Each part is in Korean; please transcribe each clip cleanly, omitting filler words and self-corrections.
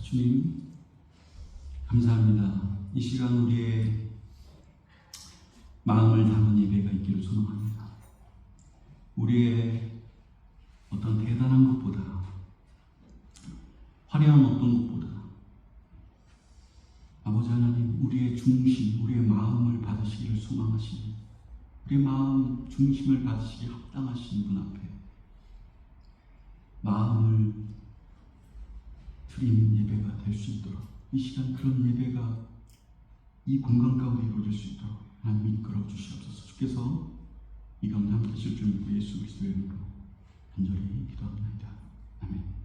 주님, 감사합니다. 이 시간 우리의 마음을 담은 예배가 있기를 소망합니다. 우리의 어떤 대단한 것보다, 화려한 어떤 것보다 아버지 하나님, 우리의 중심, 우리의 마음을 받으시기를 소망하시니, 우리의 마음 중심을 받으시기 합당하신 분 앞에 마음을 드리는 예배가 될 수 있도록, 이 시간 그런 예배가 이 공간 가운데 이루어질 수 있도록 하나님 이끌어 주시옵소서. 주께서 이 가운데 함께 하실 줄 믿고 예수 그리스도의 이름으로 간절히 기도합니다. 아멘.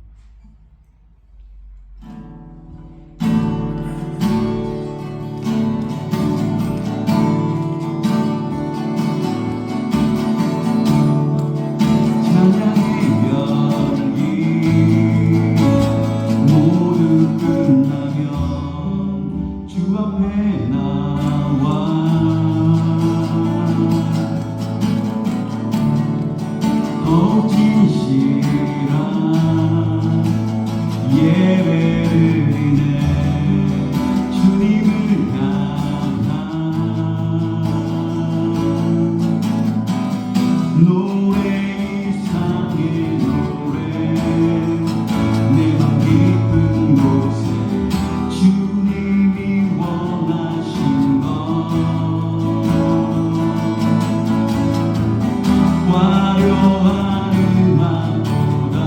화려한 음악보다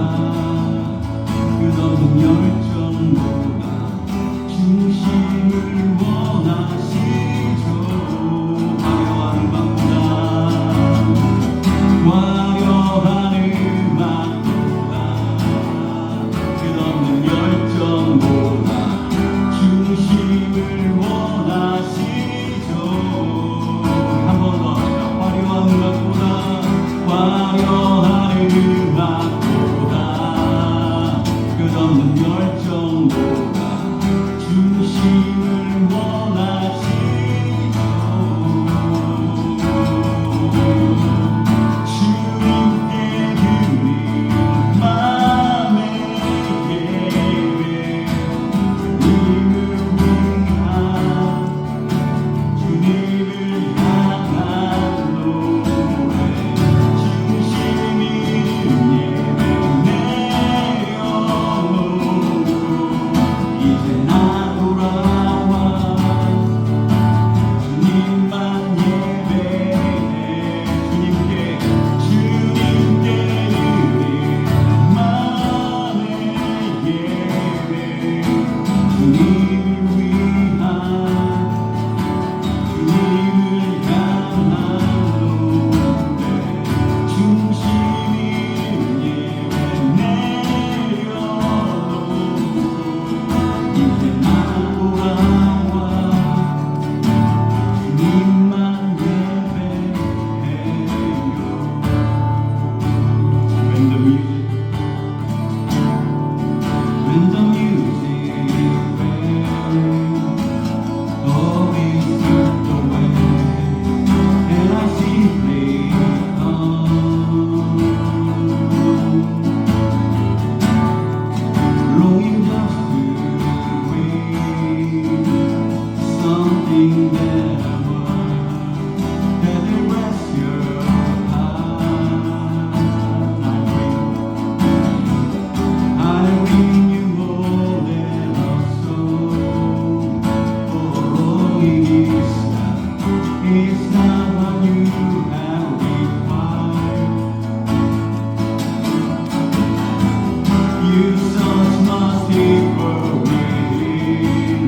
You search my deeper within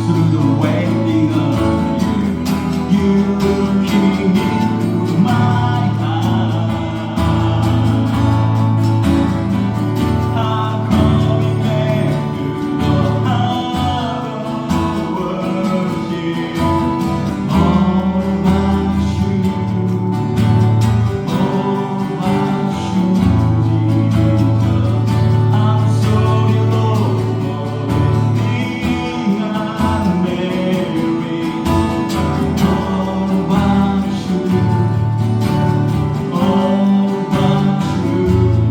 through the waiting of you. You keep me through my heart. I'm coming back to the heart of worship. All about you, all about you, Jesus. I'm sorry, Lord, for everything I'm married. All about you, all about you,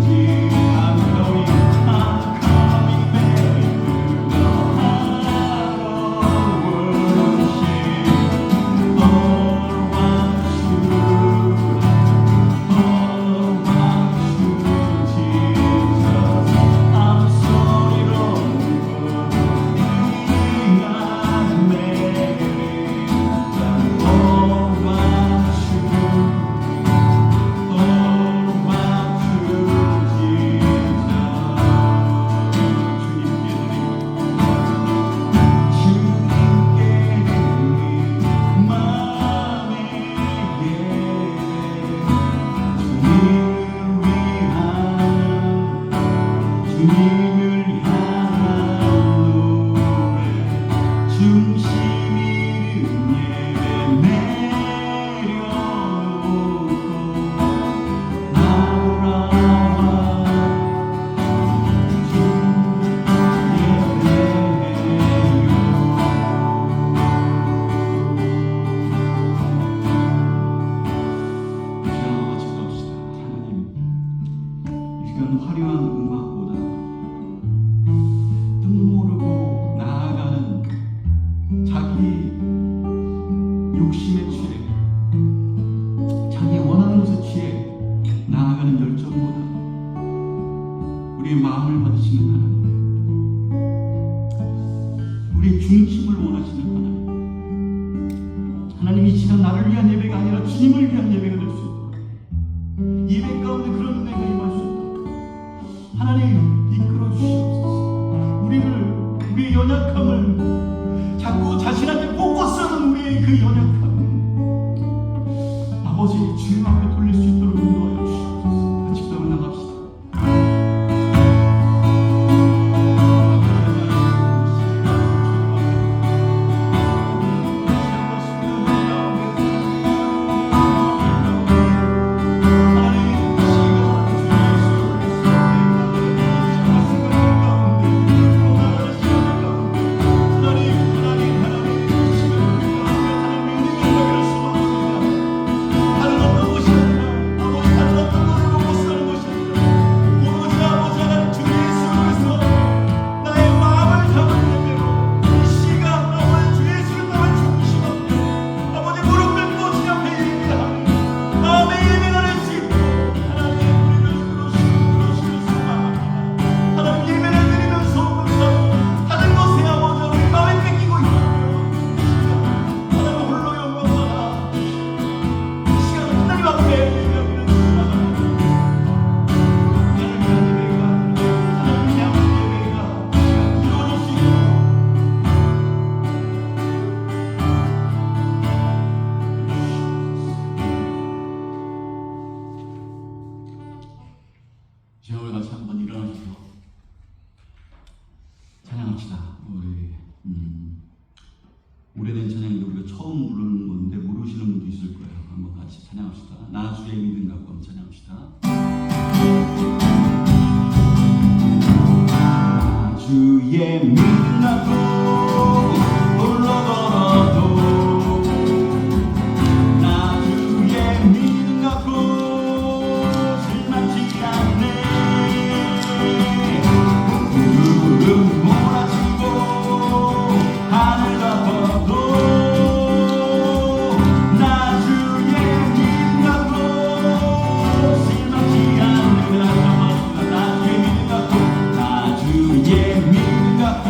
Jesus. I'm coming back to the heart of worship. All about you, all about you, Jesus. I'm sorry, Lord, for everything I've made. All about you, all about you, Jesus. 주님께 드린 마음의 예배, 주님을 향한 노래, 중심 잃은 예배 내려놓고 나오라 주 예배요. 같이 갑시다. 하나님, 이 시간 화려한 음악보다 뜻 모르고 나아가는 자기 욕심에 취해, 자기 원하는 것에 취해 나아가는 열정보다 우리의 마음을 받으시는 하나님, 우리의 중심을 원하시는 하나님, 하나님 이 시간 나를 위한 예배가 아니라 주님을 위한 예배가 될 수 있도록 예배 가운데 그런 은혜가 임할 수 있도록 하나님 이끌어 주시옵소서. 우리의 연약함을 자꾸 자신한테 포커스하는 우리의 그 연약함, 아버지 주님 앞에 돌릴 수 있도록 인도하여 주시옵소서. 같이 기도를 나갑시다. 제가 같이 한번 일어나셔서 찬양합시다. 우리 오래된 찬양인데 우리가 처음 부르는 건데 모르시는 분도 있을 거예요. 한번 같이 찬양합시다. 나 주의 믿음 갖고 한번 찬양합시다. 나 주의 믿음 갖고 홀로 걸어도, 나 주의 믿음 갖고 실망치 않네. 구름 몰아치고 하늘 덮어도 나 주의 믿음 갖고 실망치 않는 나 주의 믿음 갖고, 나 주의 믿음 갖고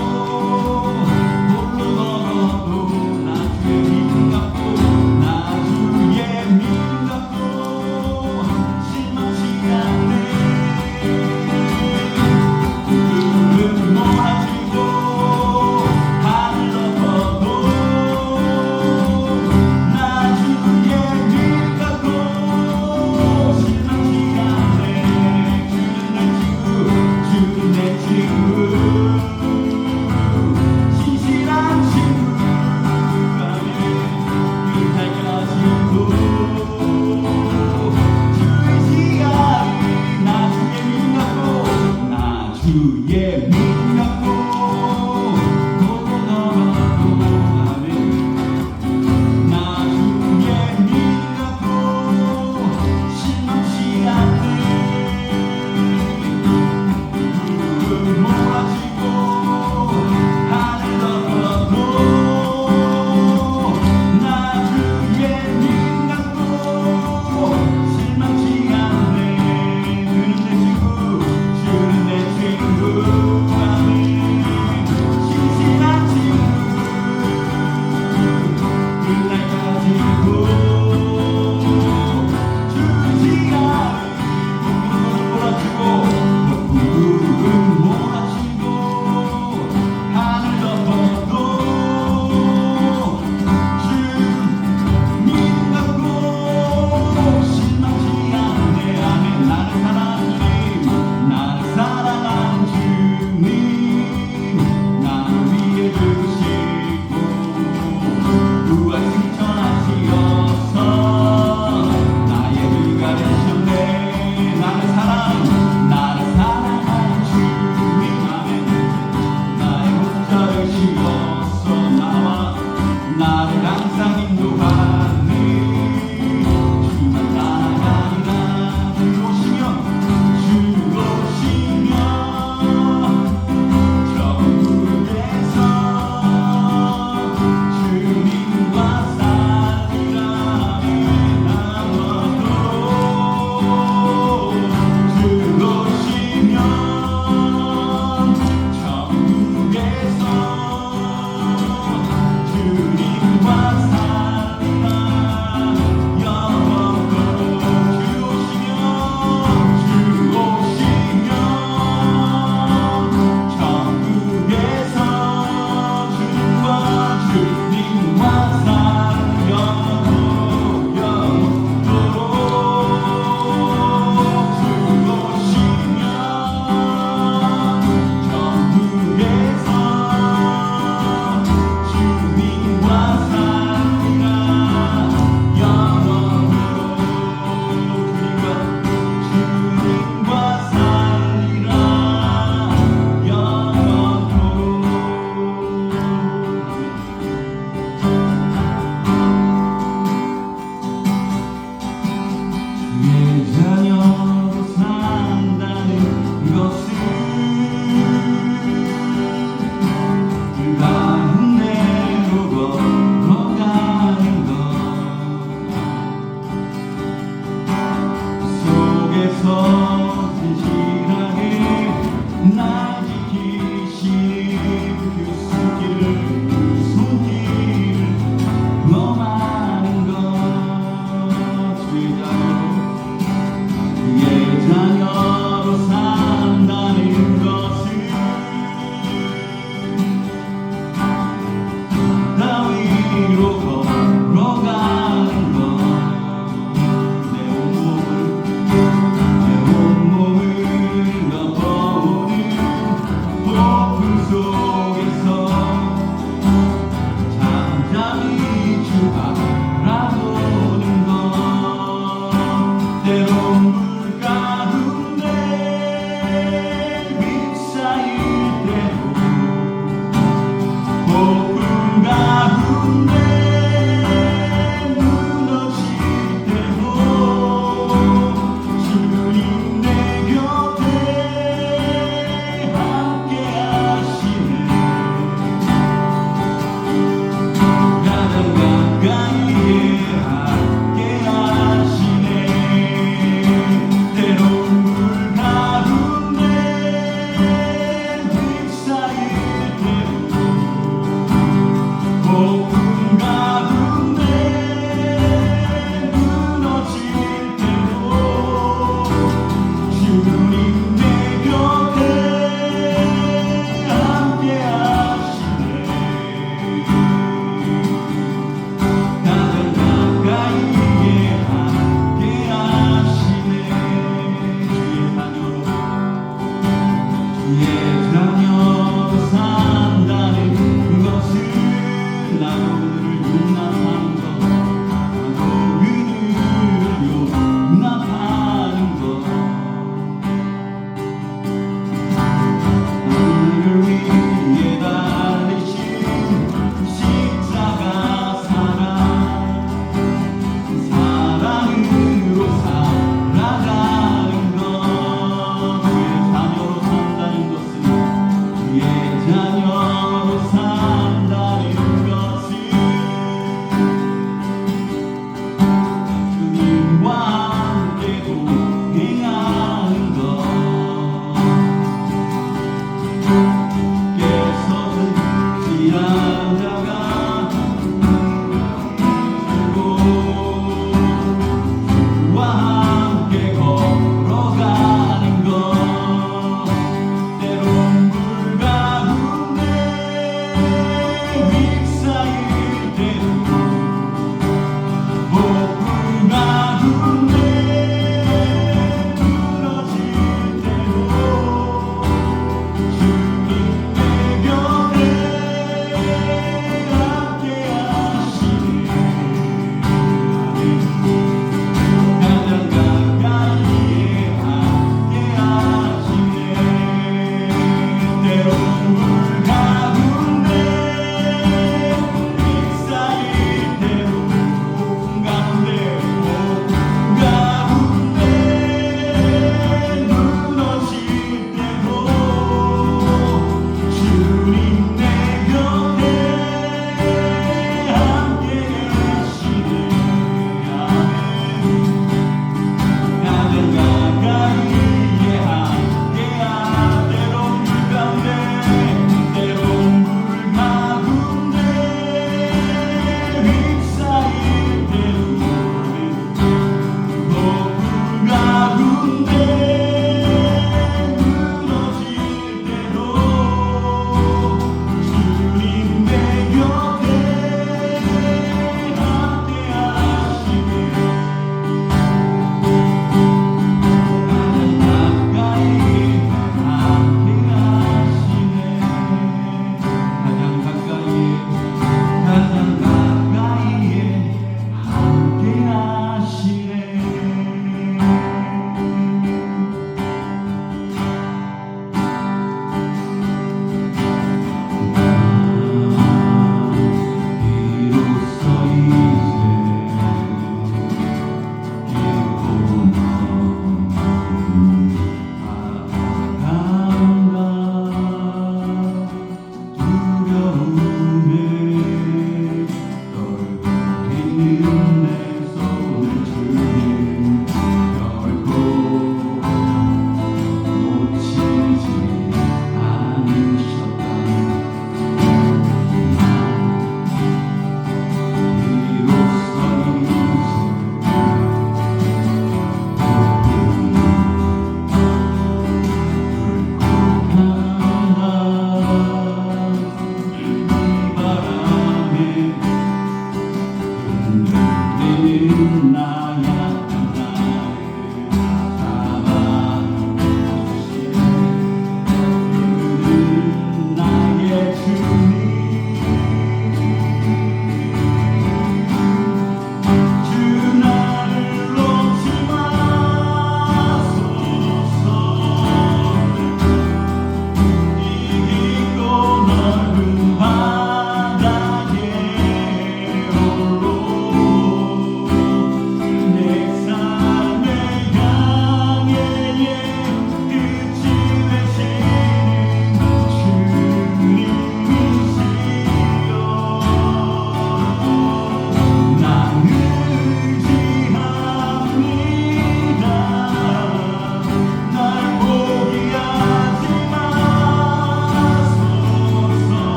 위해서 진실하게 날 지키시는 그 손길 너만 것 그의 자녀로 산다는 것을 나 위로 걸어가는 것 내 온몸을 덮어오는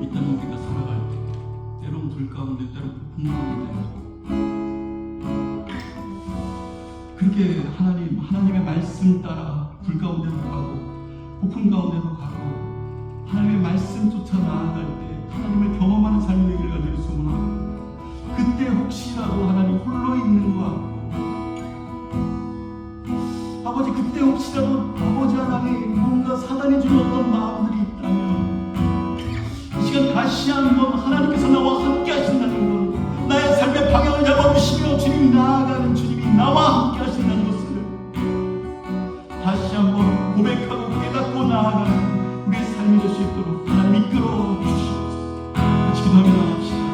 이 땅에 우리가 살아갈 때 때론 불 가운데 때론 폭풍 가운데 그렇게 하나님의 말씀 따라 불 가운데도 가고 폭풍 가운데도 가고 하나님의 말씀 쫓아 나아갈 때 하나님을 경험하는 삶이 되기를 간절히 소원하고 그때 혹시라도 하나님 홀로 있는 것 같고 아버지 그때 혹시라도 아버지 하나님 뭔가 사단이 주는 어떤 마음들이 있다면 이 시간 다시 한번 하나님께서 나와 함께 하신다는 것 나의 삶의 방향을 잡아주시며 주님이 나아가는 주님이 나와 함께 하신다는 것을 다시 한번 고백하고 깨닫고 나아가는 우리의 삶이 될 수 있도록 하나님 이끌어 주시옵소서. 같이 기도하며 나갑시다.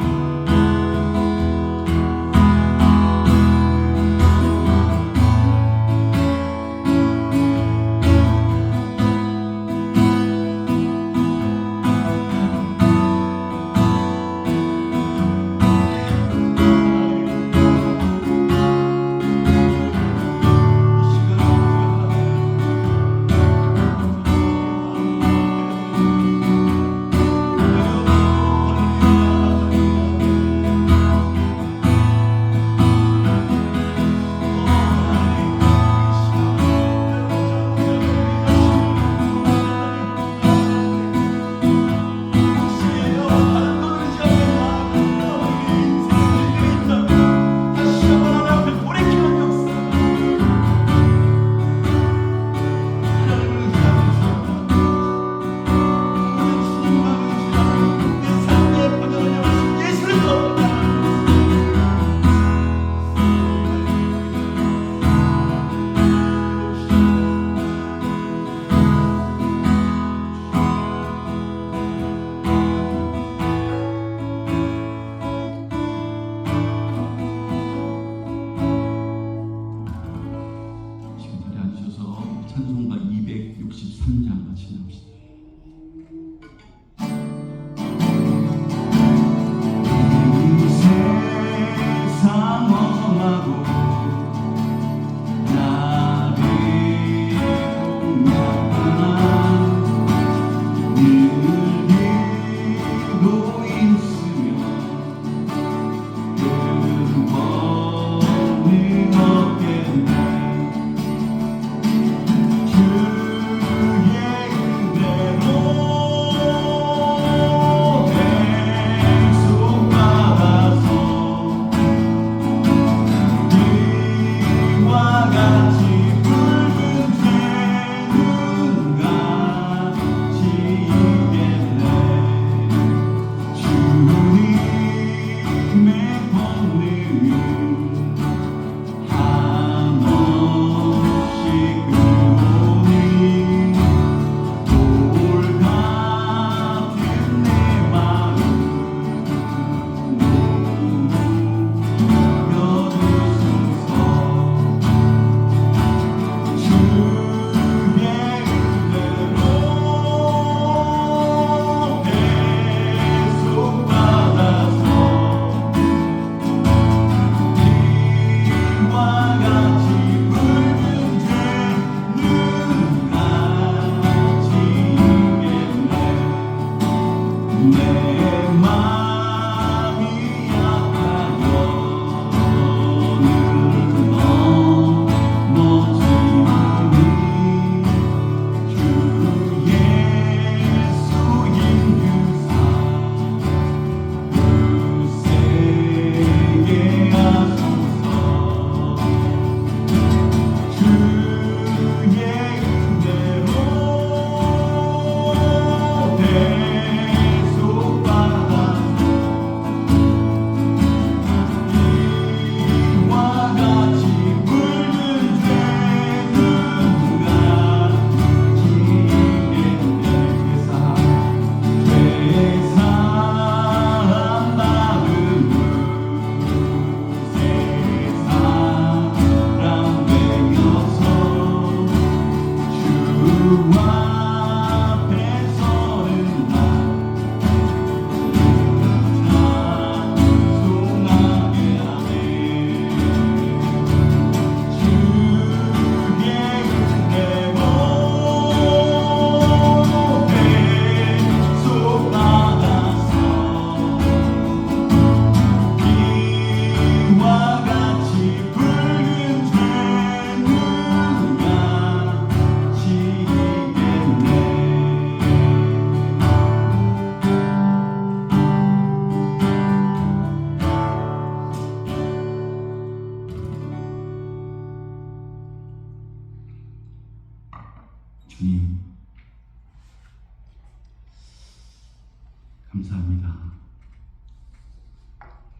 감사합니다.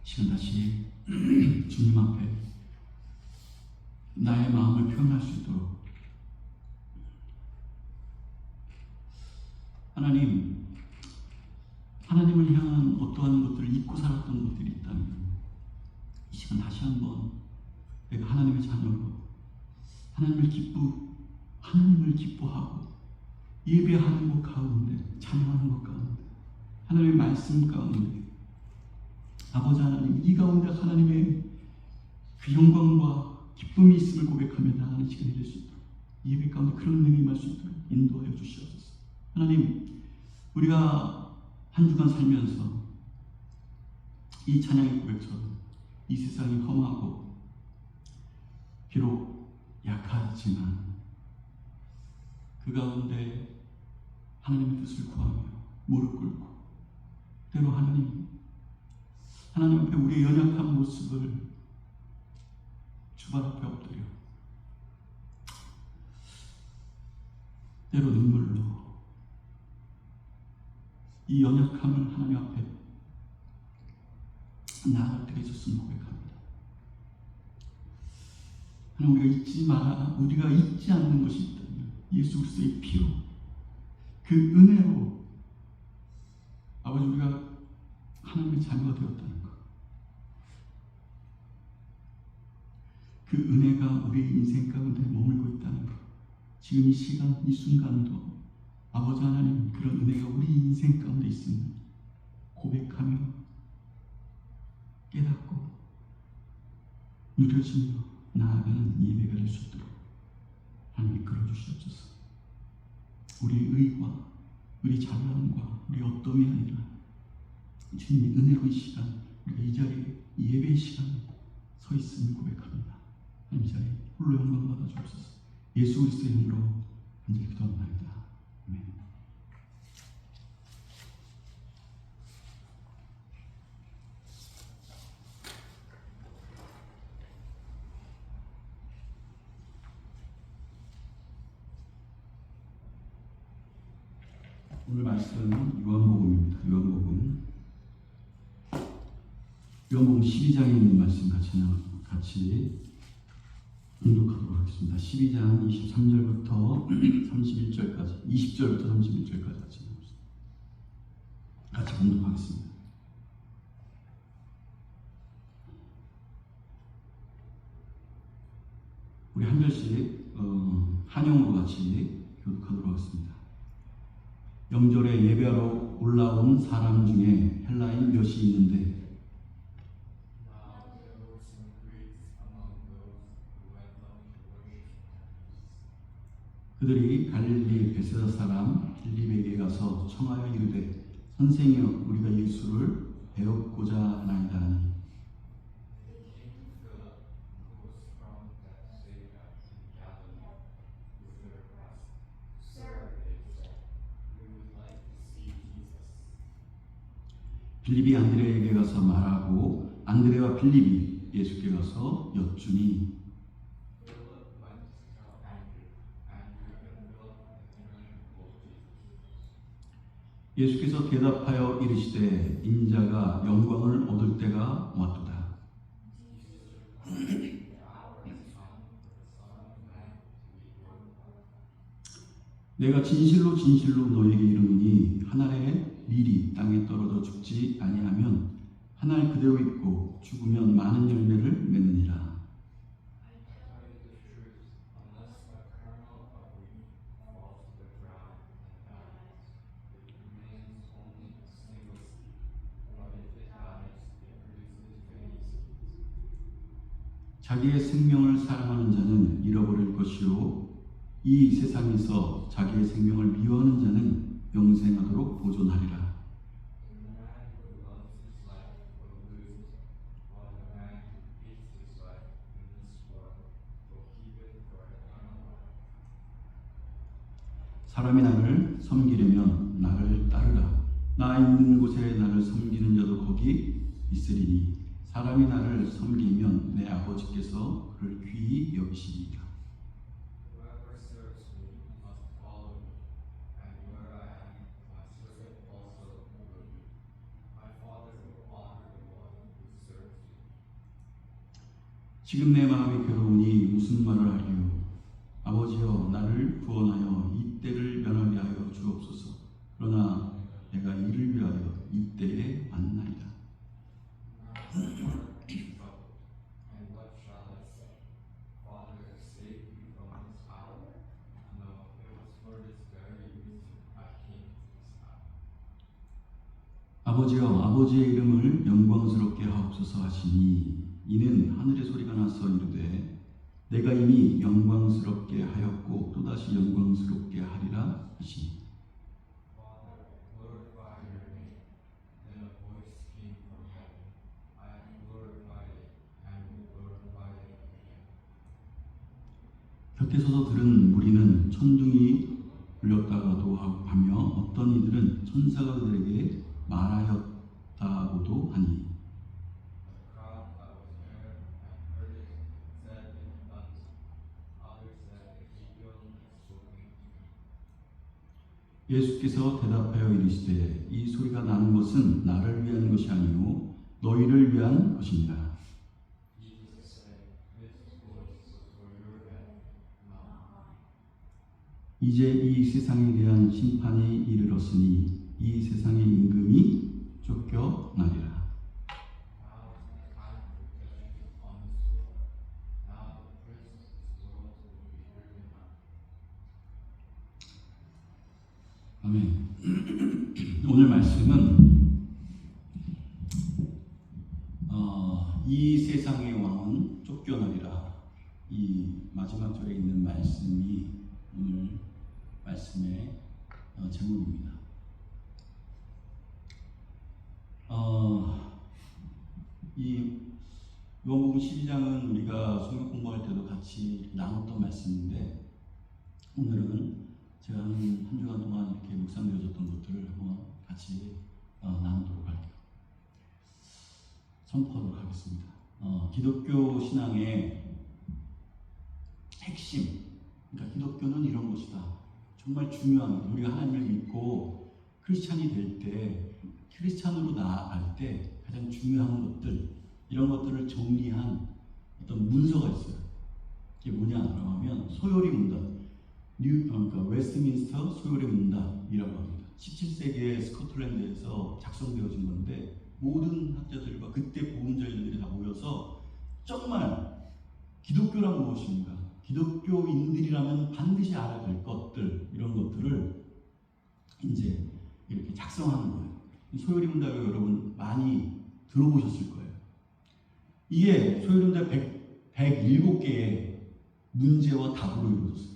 시간 다시 주님 앞에 나의 마음을 표현할 수 있도록 하나님을 향한 어떠한 것들을 잊고 살았던 것들이 있다면 이 시간 다시 한번 내가 하나님의 자녀로 하나님을 기뻐하고 예배하는 것 가운데, 찬양하는 것 가운데, 하나님의 말씀 가운데, 아버지 하나님, 이 가운데 하나님의 그 영광과 기쁨이 있음을 고백하며 나아가는 시간이 될 수 있도록, 예배 가운데 그런 은혜가 임할 수 있도록 인도하여 주시옵소서. 하나님, 우리가 한 주간 살면서 이 찬양의 고백처럼 이 세상이 험하고 비록 약하지만 그 가운데 하나님의 뜻을 구하며 무릎 꿇고 때로 하나님 앞에 우리의 연약한 모습을 주발 앞에 엎드려 때로 눈물로 이 연약함을 하나님 앞에 나아갈 때가 있었음을 고백합니다. 하나님, 우리가 잊지 않는 것이 있다면 예수 그리스도의 피로 그 은혜로 아버지 우리가 하나님의 자녀가 되었다는 것, 그 은혜가 우리의 인생 가운데 머물고 있다는 것, 지금 이 시간 이 순간도 아버지 하나님 그런 은혜가 우리 인생 가운데 있음을 고백하며 깨닫고 누려지며 나아가는 예배가 될 수 있도록 하나님 이끌어 주시옵소서. 우리의 의와 우리 잘남과 우리 어떠함이 아니라 주님의 은혜로 이 시간 우리가 이 자리에 예배의 시간에 서 있음을 고백합니다. 하나님 이 자리에 홀로 영광 받아 주옵소서. 예수 그리스도의 이름으로 간절히 기도합니다. 아멘. 오늘 말씀은 요한복음입니다. 요한복음 12장에 있는 말씀 같이 공독하도록 하겠습니다. 12장 23절부터 31절까지, 20절부터 31절까지 같이 공독하겠습니다. 우리 한 절씩 한영으로 같이 교독하도록 하겠습니다. 영절에 예배하러 올라온 사람 중에 헬라인 몇이 있는데 그들이 갈릴리 베세다 사람 빌립에게 가서 청하여 이르되 선생이여 우리가 예수를 배우고자 하나이다 하니 빌립이 안드레에게 가서 말하고 안드레와 빌립이 예수께 가서 여쭈니 예수께서 대답하여 이르시되 인자가 영광을 얻을 때가 왔도다. 내가 진실로 너에게 이르노니 한 알의 밀이 땅에 떨어져 죽지 아니하면 한 알 그대로 있고 죽으면 많은 열매를 맺느니라. 자기의 생명을 사랑하는 자는 잃어버릴 것이요 이 세상에서 자기의 생명을 미워하는 자는 영생하도록 보존하리라. 사람이 나를 섬기려면 나를 따르라. 나 있는 곳에 나를 섬기는 자도 거기 있으리니 사람이 나를 섬기면 내 아버지께서 그를 귀히 여기시리라. 지금 내 마음이 괴로우니 무슨 말을 하리요. 아버지여 나를 구원하여 이 때를 면하게 하여 주옵소서. 그러나 내가 이를 위하여 이 때에 왔나이다. 아버지여 아버지의 이름을 영광스럽게 하옵소서 하시니 이는 하늘의 소리가 나서 이르되 내가 이미 영광스럽게 하였고 또다시 영광스럽게 하리라 하시니 곁에 서서 들은 무리는 천둥이 울렸다가도 하며 어떤 이들은 천사가 그들에게 말하였다고도 하니 예수께서 대답하여 이르시되 이 소리가 나는 것은 나를 위한 것이 아니요 너희를 위한 것이니라. 이제 이 세상에 대한 심판이 이르렀으니 이 세상의 임금이 쫓겨나리라. 아멘. 오늘 말씀은 이 세상의 왕은 쫓겨나리라. 이 마지막 절에 있는 말씀이 오늘 말씀의 제목입니다. 이 요한복음 12장은 우리가 성경 공부할 때도 같이 나눴던 말씀인데 오늘은 제가 한 주간 동안 이렇게 묵상되어졌던 것들을 한번 같이 나누도록 할게요. 선포하도록 하겠습니다. 기독교 신앙의 핵심, 그러니까 기독교는 이런 것이다. 정말 중요한 것, 우리가 하나님을 믿고 크리스찬이 될 때, 크리스찬으로 나아갈 때 가장 중요한 것들, 이런 것들을 정리한 어떤 문서가 있어요. 이게 뭐냐라고 하면 소요리 문답, 그러니까 웨스트민스터 소요리 문답이라고 합니다. 17세기에 스코틀랜드에서 작성되어진 건데 모든 학자들과 그때 보험자들이 다 모여서 정말 기독교란 무엇인가, 기독교인들이라면 반드시 알아야 될 것들, 이런 것들을 이제 이렇게 작성하는 거예요. 소요리 문답을 여러분 많이 들어보셨을 거예요. 이게 소요리 문답 107개의 문제와 답으로 이루어졌어요.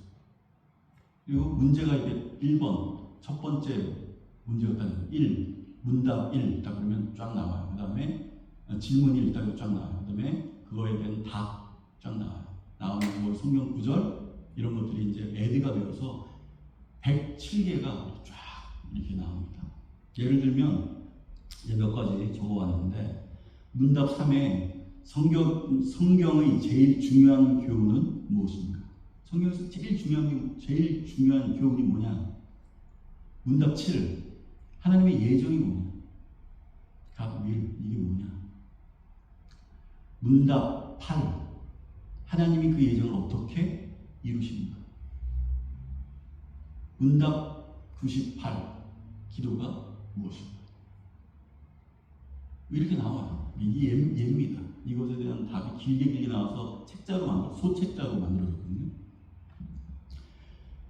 그리고 문제가 이게 1번, 첫 번째 문제가 딱 1, 문답 1, 딱 그러면 쫙 나와요. 그 다음에 질문 1, 딱 쫙 나와요. 그 다음에 그거에 대한 답 쫙 나와요. 나오는 뭐 성경 구절, 이런 것들이 이제 애드가 되어서 107개가 쫙 이렇게 나옵니다. 예를 들면 몇 가지 적어왔는데 문답 3에 성경의 제일 중요한 교훈은 무엇입니까? 성경에서 제일 중요한 교훈이 뭐냐? 문답 7, 하나님의 예정이 뭐냐? God will, 이게 뭐냐? 문답 8, 하나님이 그 예정을 어떻게 이루십니까? 문답 98, 기도가 무엇입니까? 이렇게 나와요. 이게 예입니다. 이것에 대한 답이 길게 나와서 소책자로 만들어졌거든요.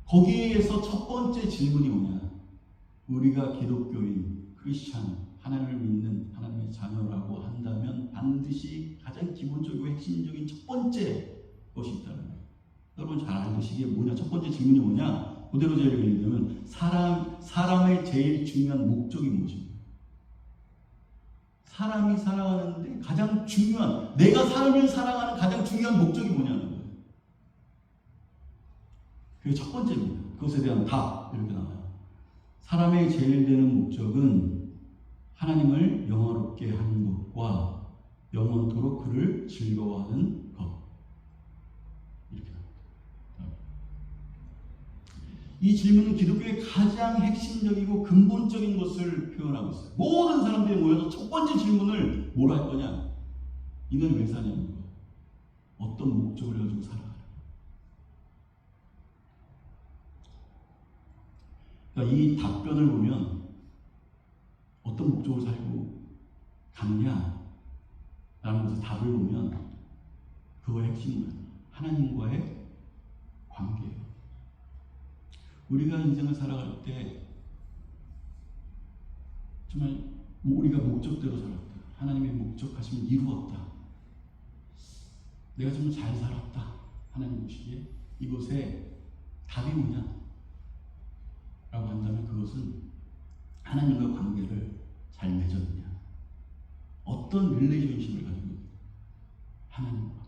거기에서 첫 번째 질문이 뭐냐? 우리가 기독교인, 크리스찬, 하나님을 믿는 하나님의 자녀라고 한다면 반드시 가장 기본적이고 핵심적인 첫 번째 것이 있다는 거예요. 여러분 잘 알듯이 이게 뭐냐? 첫 번째 질문이 뭐냐? 그대로 제일 얘기하면 사람의 제일 중요한 목적이 무엇입니까? 사람이 살아가는데 가장 중요한, 내가 삶을 살아가는 가장 중요한 목적이 뭐냐는 거예요. 그게 첫 번째입니다. 그것에 대한 답, 이렇게 나와요. 사람의 제일 되는 목적은 하나님을 영화롭게 하는 것과 영원토록 그를 즐거워하는 것. 이렇게 나옵니다. 이 질문은 기독교의 가장 핵심적이고 근본적인 것을 표현하고 있어요. 모든 사람들이 모여서 첫 번째 질문을 뭐라 할 거냐? 인간이 왜 사냐는 거. 어떤 목적을 가지고 살아가는. 그러니까 이 답변을 보면 어떤 목적으로 살고 가느냐라는 것을 답을 보면 그거의 핵심은 하나님과의 관계예요. 우리가 인생을 살아갈 때 정말 우리가 목적대로 살았다. 하나님의 목적하심을 이루었다. 내가 정말 잘 살았다. 하나님 보시기에 이것에 답이 뭐냐? 라고 한다면 그것은 하나님과 관계를 잘 맺었느냐. 어떤 릴레이션십을 가지고 있느냐. 하나님과.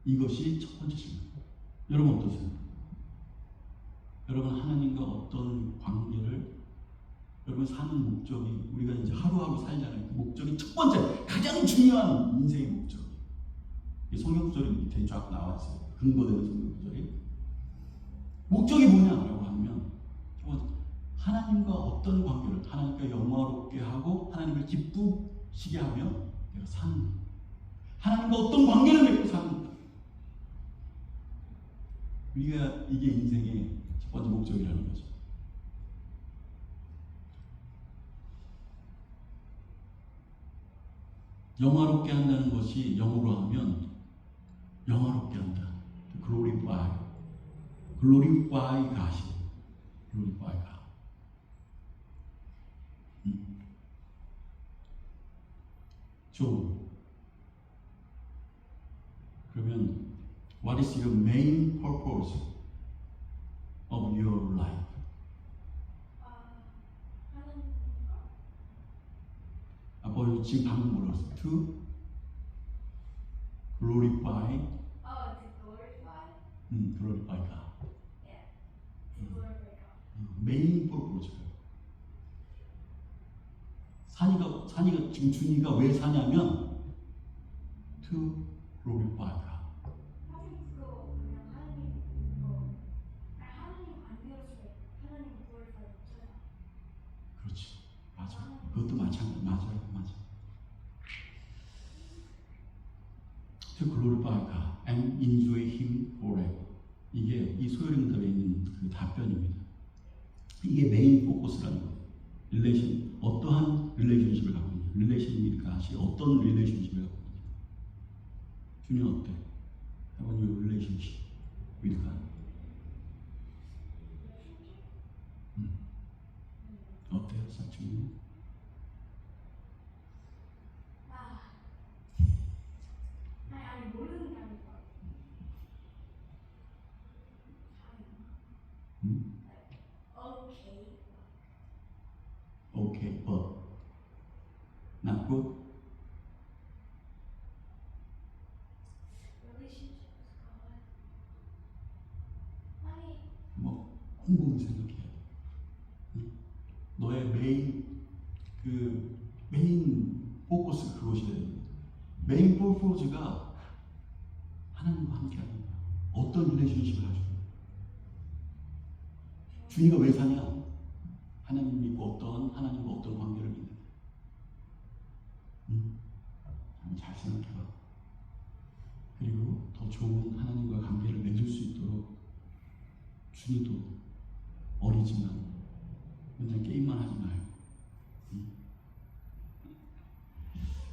이것이 첫 번째 질문. 여러분 어떠세요? 여러분 하나님과 어떤 관계를 여러분 사는 목적이 우리가 이제 하루하루 살잖아요. 그 목적이 첫 번째 가장 중요한 인생의 목적. 성경 구절이 밑에 쫙 나와 있어요. 근거되는 성경 구절이. 목적이 뭐냐라고 하면 첫 번째 하나님과 어떤 관계를 하나님과 영화롭게 하고 하나님을 기쁘시게 하며 내가 사는 것. 하나님과 어떤 관계를 맺고 사는 것. 우리가 이게 인생의 첫 번째 목적이라는 거죠. 영화롭게 한다는 것이 영어로 하면 영화롭게 한다. glorify. glorify God이. glorify God. 좋은. 그러면 what is your main purpose of your life? 아빠 지금 방금 뭐라고 했어? To glorify. To glorify. glorify God. Yeah. To glorify God. main purpose. 산이가 지금 준이가 왜 사냐면 to glorify God. 하나님도 그냥 하나님 관계로서 하나님 glorify 못하잖아. 그렇지. 맞아. 그것도 마찬가지. 맞아. To glorify God and enjoy Him forever. 이게 이 소요령답에 있는 그 답변입니다. 이게 메인 포커스라는 거예요. 릴레이션, 어떠한 릴레이션십을 갖고 있냐. 릴레이션입니까? 어떤 릴레이션십을 갖고 있냐. 주님 어때? How about your relationship with God? 어때요, 사춘이? 아니 모르는 게 아니고. Okay, but not good. 뭐 곰곰이 생각해야 돼. 응? 너의 메인 포커스 그것이 돼야 돼. 메인 포커스가 하나님과 함께하는 거야. 어떤 릴레이션십을 가지고 주님과 왜 사냐? 하나님 믿고 하나님과 어떤 관계를 믿는 거야. 한번 잘 생각해봐. 그리고 더 좋은 하나님과 관계를 맺을 수 있도록 준이도 어리지만 맨날 게임만 하지 말고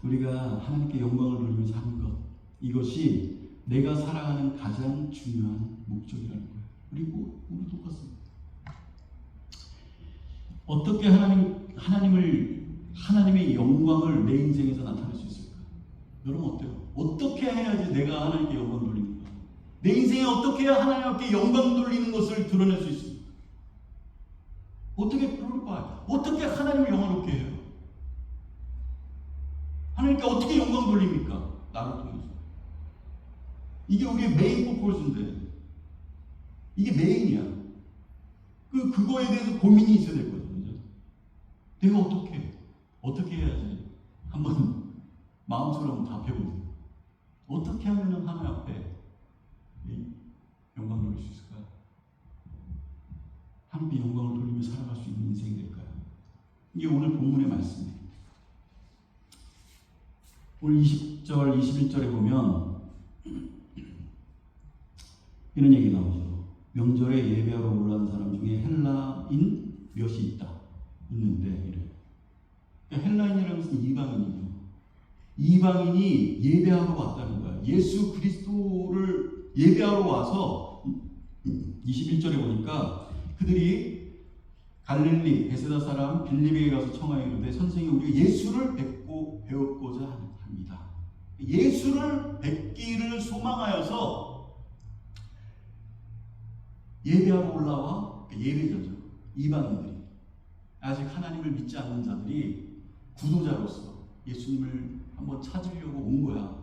우리가 하나님께 영광을 돌리면서 하는 것, 이것이 내가 살아가는 가장 중요한 목적이라는 거예요. 그리고 우리 똑같습니다. 어떻게 하나님의 영광을 내 인생에서 나타낼 수 있을까? 여러분 어때요? 어떻게 해야지 내가 하나님께 영광 돌리는 거야? 내 인생에 어떻게 해야 하나님께 영광 돌리는 것을 드러낼 수 있습니까? 어떻게 어떻게 하나님을 영화롭게 해요? 하나님께 어떻게 영광 돌립니까? 나를 통해서. 이게 우리의 메인 포커스인데 이게 메인이야. 그거에 대해서 고민이 있어야 될 거거든요. 내가 어떻게 해야지? 한번 마음속으로 한번 답해보세요. 어떻게 하면 하나님 앞에 영광 돌릴 수 있을까요? 하나님께 영광을 돌리며 살아갈 수 있는 인생이 될까요? 이게 오늘 본문의 말씀이에요. 오늘 20절, 21절에 보면 이런 얘기 나오죠. 명절에 예배하러 올라온 사람 중에 헬라인 몇이 있는데 이래. 그러니까 헬라인이라는 것은 이방인이죠. 이방인이 예배하러 왔다는 거야. 예수 그리스도를 예배하러 와서 21절에 보니까 그들이 갈릴리 베세다 사람 빌립에게 가서 청하이르되 선생님 우리가 예수를 뵙고 배웠고자 합니다. 예수를 뵙기를 소망하여서 예배하러 올라와 예배자죠. 이방인들이 아직 하나님을 믿지 않는 자들이 구도자로서 예수님을 한번 찾으려고 온 거야.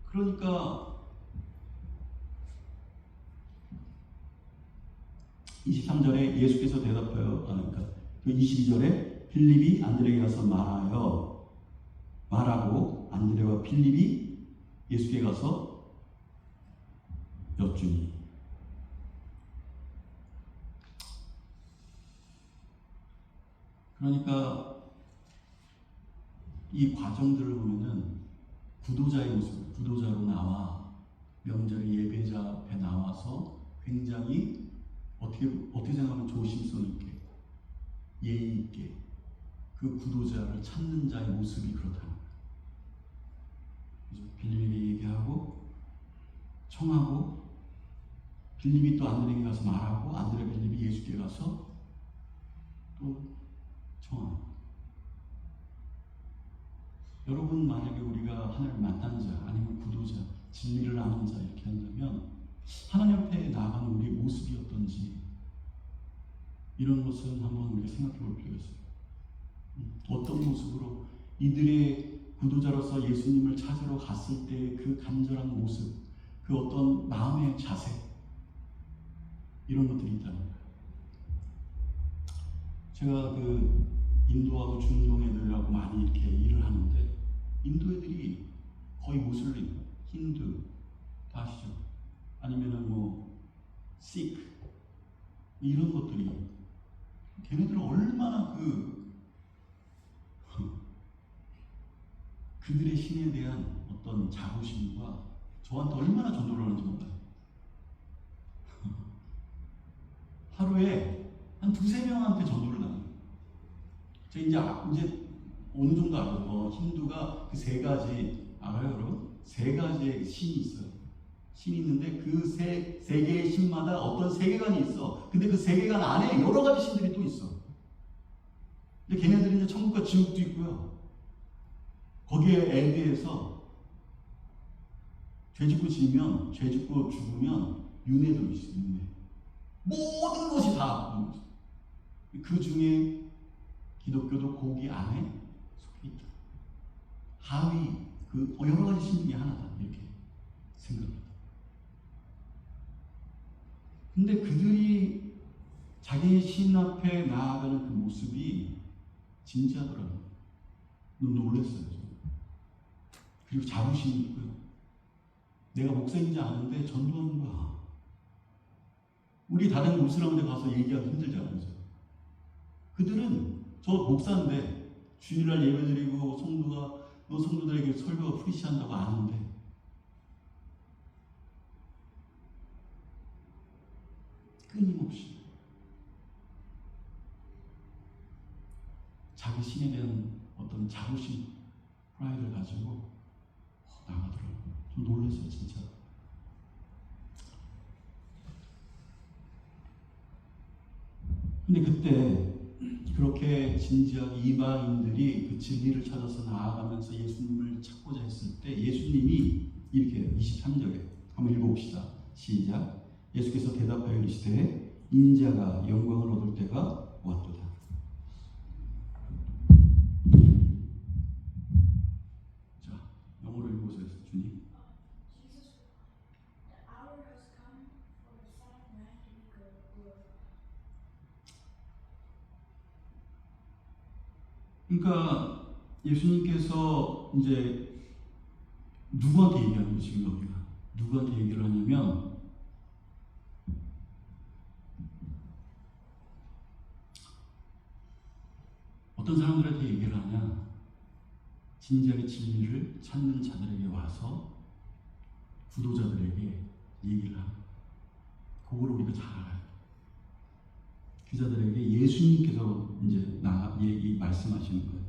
그러니까 23절에 예수께서 대답하여 그러니까 22절에 빌립이 안드레에게 가서 말하고 안드레와 빌립이 예수께 가서 여쭈니 그러니까 이 과정들을 보면은 구도자의 모습, 구도자로 나와 명절에 예배자 앞에 나와서 굉장히 어떻게 생각하면 조심성 있게 예의 있게 그 구도자를 찾는 자의 모습이 그렇다는 거예요. 빌립에게 얘기하고 청하고 빌립이 또 안드레에게 가서 말하고 안드레 빌립이 예수께 가서 또 청하고. 여러분 만약에 우리가 하나님을 만난 자 아니면 구도자 진리를 아는 자 이렇게 한다면 하나님 앞에 나아가는 우리의 모습이 어떤지 이런 것은 한번 우리가 생각해 볼 필요가 있어요. 어떤 모습으로 이들의 구도자로서 예수님을 찾으러 갔을 때 그 간절한 모습, 그 어떤 마음의 자세 이런 것들이 있다는 거예요. 제가 그 인도하고 중동 애들하고 많이 이렇게 일을 하는데 인도 애들이 거의 무슬림, 힌두 다 아시죠? 아니면은 뭐 시크 이런 것들이 걔네들은 얼마나 그들의 신에 대한 어떤 자부심과 저한테 얼마나 전도를 하는지 몰라요. 하루에 한 두세 명한테 전도를 나눠요. 제가 이제 어느 정도 알아요. 힌두가 그 세 가지 알아요, 여러분? 세 가지의 신이 있어요. 신이 있는데 그 세 개의 신마다 어떤 세계관이 있어. 근데 그 세계관 안에 여러 가지 신들이 또 있어. 근데 걔네들은 이제 천국과 지옥도 있고요. 거기에 애대해서 죄짓고 죽으면 윤회도 있어. 윤회. 모든 것이 다 그 중에 기독교도 거기 안에 속해 있다. 하위 그 여러 가지 신 중에 하나다 이렇게 생각합니다. 근데 그들이 자기 신 앞에 나아가는 그 모습이 진지하더라고요. 놀랐어요. 그리고 자부심이 있고요. 내가 목사인지 아는데 전도하는 거야. 우리 다른 무슬림한 데 가서 얘기하기 힘들잖아요. 그들은 저 목사인데 주일날 예배드리고 성도들에게 설교가 프리시한다고 아는데 끊임없이 자기 신에 대한 어떤 자부심, 프라이드를 가지고 나가더라고요. 좀 놀랐어요, 진짜. 근데 그때 그렇게 진지하게 이방인들이 그 진리를 찾아서 나아가면서 예수님을 찾고자 했을 때 예수님이 이렇게 해요. 23절에 한번 읽어봅시다. 시작. 예수께서 대답하여 이르시되 인자가 영광을 얻을 때가 왔도다. 자, 영어로 읽어보세요, 주님. 그러니까 예수님께서 이제 누구한테 얘기하는 거예요, 지금 여기가? 누구한테 얘기를 하냐면 어떤 사람들한테 얘기를 하냐? 진지하게 진리를 찾는 자들에게 와서 구도자들에게 얘기를 합니다. 그걸 우리가 잘 알아요. 그 자들에게 예수님께서 이제 말씀하시는 거예요.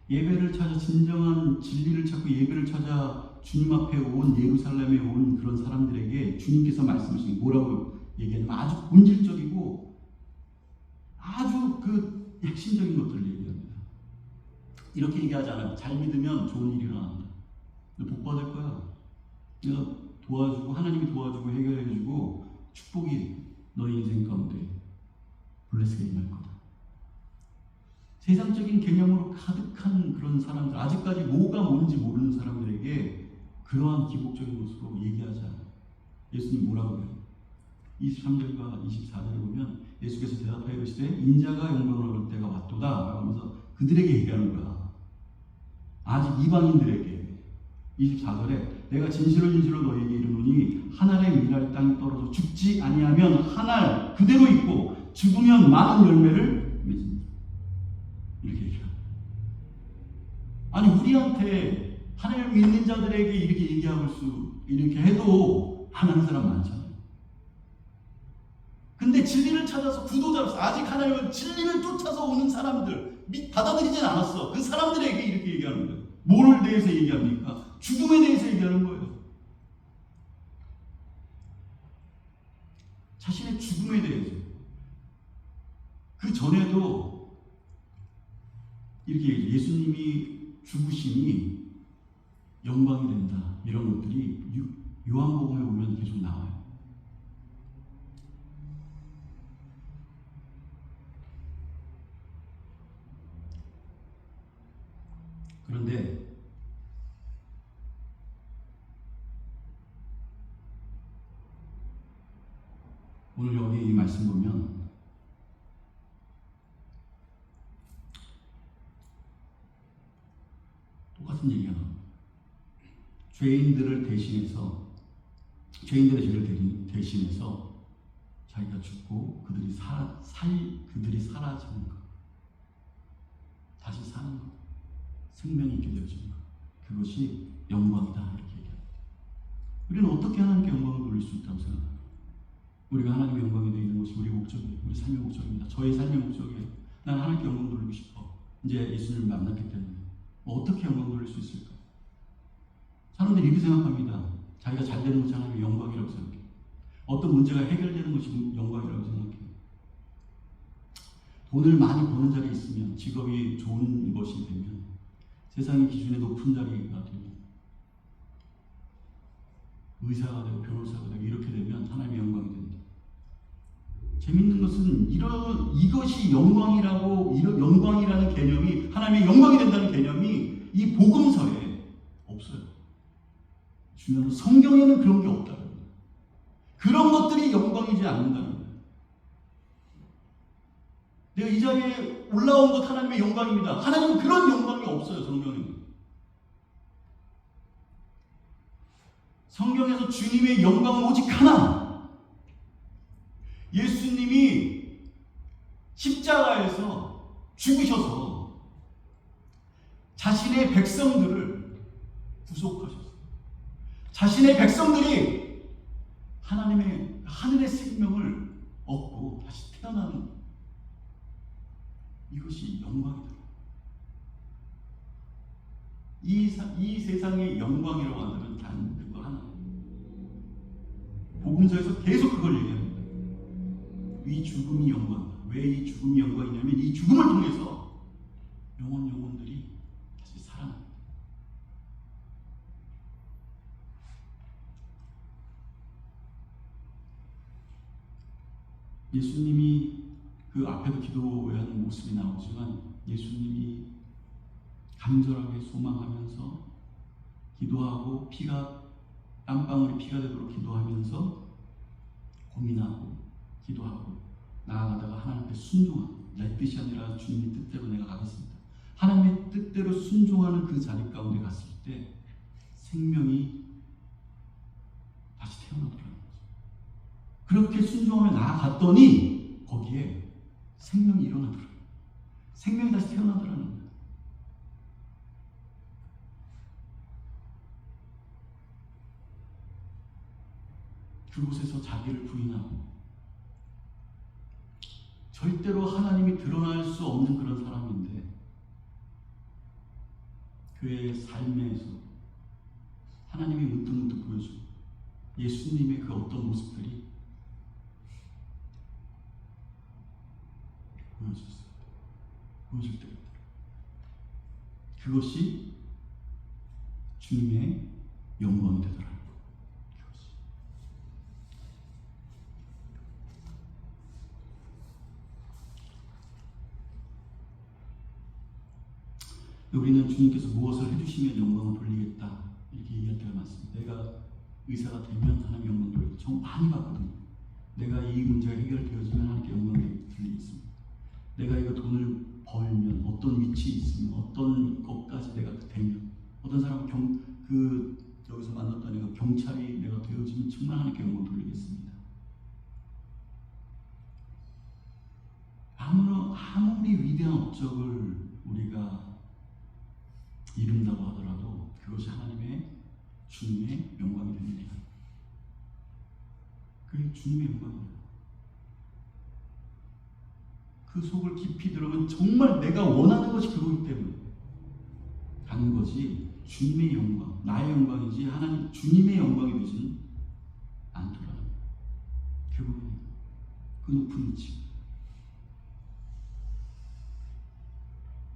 예배를 찾아 진정한 진리를 찾고 예배를 찾아 주님 앞에 온 예루살렘에 온 그런 사람들에게 주님께서 말씀하시는 뭐라고 얘기하냐면 아주 본질적이고 아주 그 핵심적인 것들을 얘기합니다. 이렇게 얘기하지 않아요. 잘 믿으면 좋은 일이 일어난다. 복 받을 거야. 내가 도와주고 하나님이 도와주고 해결해주고 축복이 너의 인생 가운데 블레스가 임할 거다. 세상적인 개념으로 가득한 그런 사람들, 아직까지 뭐가 뭔지 모르는 사람들에게 그러한 기복적인 모습으로 얘기하지 않아요. 예수님 뭐라고 해요? 23절과 24절에 보면 예수께서 대답하여 이르시되 인자가 영광을 얻을 때가 왔도다 하면서 그들에게 얘기하는 거야. 아직 이방인들에게. 24절에 내가 진실로 너희에게 이르노니 한 알의 밀알 땅에 떨어져 죽지 아니하면 한 알 그대로 있고 죽으면 많은 열매를 맺습니다. 이렇게 얘기해요. 아니 우리한테 하나님을 믿는 자들에게 이렇게 이렇게 해도 안 하는 사람 많잖아요. 근데 진리를 찾아서 구도자로서 아직 하나님은 진리를 쫓아서 오는 사람들 받아들이진 않았어. 그 사람들에게 이렇게 얘기하는 거예요. 뭐를 대해서 얘기합니까? 죽음에 대해서 얘기하는 거예요. 자신의 죽음에 대해서. 그 전에도 이렇게 얘기해요. 예수님이 죽으심이 영광이 된다. 이런 것들이 요한복음에 보면 계속 나와요. 그런데 오늘 여기 이 말씀 보면 똑같은 얘기가 나옵니다. 죄인들의 죄를 대신해서 자기가 죽고 그들이 사라지는 것, 다시 사는 것, 생명이 있게 되어지는 것, 그것이 영광이다 이렇게 얘기합니다. 우리는 어떻게 하나님께 영광을 돌릴 수 있다고 생각합니까? 우리가 하나님의 영광이 되는 것이 우리 목적이에요. 우리 삶의 목적입니다. 저의 삶의 목적이에요. 나는 하나님께 영광 돌리고 싶어. 이제 예수님을 만났기 때문에 어떻게 영광 돌릴 수 있을까? 사람들이 이렇게 생각합니다. 자기가 잘 되는 것이 하나님의 영광이라고 생각해요. 어떤 문제가 해결되는 것이 영광이라고 생각해요. 돈을 많이 버는 자리에 있으면, 직업이 좋은 것이 되면, 세상의 기준에 높은 자리가 되면, 의사가 되고 변호사가 되고 이렇게 되면 하나님의 영광이 됩니다. 재밌는 것은 이것이 영광이라는 개념이, 하나님의 영광이 된다는 개념이 이 복음서에 없어요. 중요한 건 성경에는 그런 게 없다는 거예요. 그런 것들이 영광이지 않는다는 거예요. 내가 이 자리에 올라온 것 하나님의 영광입니다. 하나님은 그런 영광이 없어요. 성경에는. 성경에서 주님의 영광은 오직 하나. 예수님이 십자가에서 죽으셔서 자신의 백성들을 구속하셨어요. 자신의 백성들이 하나님의 하늘의 생명을 얻고 다시 태어나는 이것이 영광이다. 이 세상의 영광이라고 한다면 단 그거 하나. 복음서에서 계속 그걸 얘기합니다. 이 죽음이 영광이다. 왜 이 죽음이 영광이냐면 이 죽음을 통해서 영혼들이 다시 살아납니다. 예수님이 그 앞에도 기도하는 모습이 나오지만 예수님이 간절하게 소망하면서 기도하고 땀방울이 피가 되도록 기도하면서 고민하고 기도하고 나아가다가 하나님 앞에 순종하고 내 뜻이 아니라 주님의 뜻대로 내가 가겠습니다. 하나님의 뜻대로 순종하는 그 자리 가운데 갔을 때 생명이 다시 태어나더라는 거죠. 그렇게 순종하며 나아갔더니 거기에 생명이 일어나더라고요. 생명이 다시 태어나더라는 거예요. 그곳에서 자기를 부인하고 절대로 하나님이 드러날 수 없는 그런 사람인데 그의 삶에서 하나님이 문득문득 보여주고 예수님의 그 어떤 모습들이 보여줬어요. 보여줄 때 그것이 주님의 영광이 되더라고요. 우리는 주님께서 무엇을 해주시면 영광을 돌리겠다 이렇게 얘기할 때가 많습니다. 내가 의사가 되면 하나님 영광 돌리겠다. 정 많이 봤거든요. 내가 이 문제가 해결되어지면 하나님께 영광을 돌리겠습니다. 내가 이거 돈을 벌면 어떤 위치에 있으면 어떤 것까지 내가 되면 어떤 사람은 여기서 만났던 애가 경찰이 내가 되어지면 정말 하나님께 영광을 돌리겠습니다. 아무리 위대한 업적을 우리가 이룬다고 하더라도 그것이 주님의 영광이 됩니다. 그게 주님의 영광입니다. 그 속을 깊이 들어가면 정말 내가 원하는 것이 그거기 때문에 가는 것이 주님의 영광, 나의 영광이지 하나님 주님의 영광이 되지는 않더라고요. 그 부분이 그 높은 위치.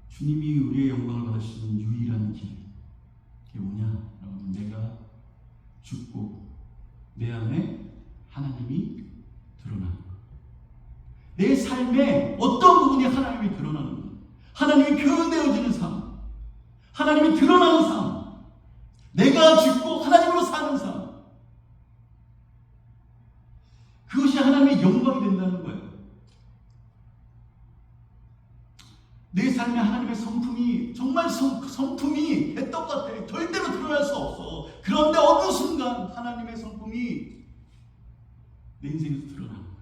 주님이 우리의 영광을 받으시는 유일한 길, 그게 뭐냐? 여러분, 내가 죽고 내 안에 하나님이 드러나는 것. 내 삶에 어떤 부분이 하나님이 드러나는 것, 하나님이 표현되어지는 삶, 하나님이 드러나는 삶, 내가 죽고 하나님으로 사는 삶, 그것이 하나님의 영광이 된다는 거예요. 내 삶에 하나님의 성품이 정말 성품이 개떡 같아. 절대로 드러날 수 없어. 그런데 어느 순간 하나님의 성품이 내 인생에서 드러나는 거야.